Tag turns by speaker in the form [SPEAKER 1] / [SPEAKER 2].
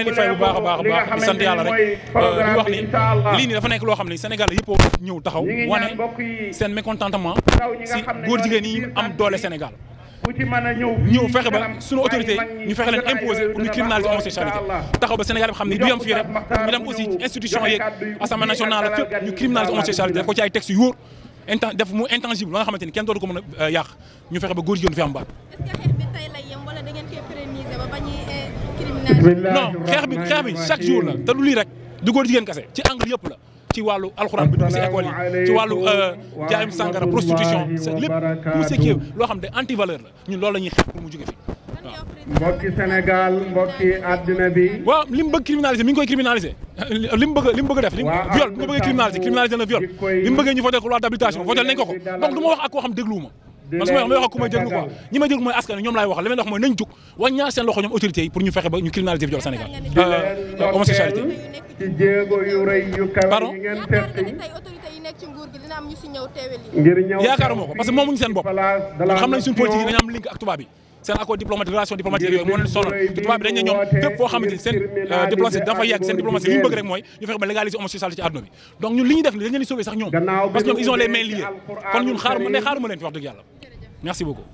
[SPEAKER 1] leen di fay bu baax a baax di sant yàlla rek di wax ni lii nii dafa nekk loo xam ne Sénégal yëpp ñëw taxaw wane seen mécontentement si góor jigéen yi am doole Sénégal ñëw fexe ba suñu autorité ñu fexe leen imposer pour ñu criminaliser homosexualité taxaw ba Sénégal bi xam ne du yam fii rek ñu dem aussi institution yeeg assemblée nationale ak fépp ñu criminaliser homosexualité def ko ci ay textes yu wóor def mu intangible la nga xamante ni kenn dootu ko mën a yàq ñu fexe ba góor jigéen du fi am baat.
[SPEAKER 2] est-ce que xeex bi tey lay yem wala da ngeen koy pérenniser ba bañuy criminaliser.
[SPEAKER 1] non xeex bi chaque jour la te du lii rek du góor jigéen kese ci angle yëpp la ci wàllu alxuraan bi dugg si école yi ci wàllu jaayum sàngara prostitution c'est lépp tout ce qui est loo xam ne anti valeur la ñun loolu la ñuy xeex pour mu jóge fi waaw.
[SPEAKER 3] mbokki Sénégal mbokki àddina bi.
[SPEAKER 1] waaw li mu bëgg criminaliser mi ngi koy criminaliser li mu bëgg def viol bi mu bëggee criminaliser na viol li mu bëggee ñu voté ko loi d'habilitation voté nañ ko donc du ma wax ak koo xam dégluwuma man su ma wax ak ku may déglu quoi ñi may déglu mooy askan ñoom laay wax li may wax mooy nañ jug waññaar seen loxo ñoom autorités yi pour ñu fexe ba ñu criminaliser viol Sénégal homosexualité
[SPEAKER 3] ci jéego yu rëy yu kaw yi ngeen seet ngir ñëw
[SPEAKER 1] yaakaaruma ko parce que moomuñu seen bopp xam nañ suñu politique yi dañu am link ak tubaab bi seen accord diplomatique relation diplomatique yooyu moo leen sonal te tubaab bi dañ ne ñoom fépp foo xamante ni seen diplomatie dafa yegg seen diplomatie li ñu bëgg rek mooy ñu fexe ba légaliser homosexualité ci àdduna bi donc ñun li ñuy def ni dañ leen di sauver sax ñoom parce que ñoom ils ont les mains liées kon ñun xaaruma leen fi wax dëgg yàlla merci beaucoup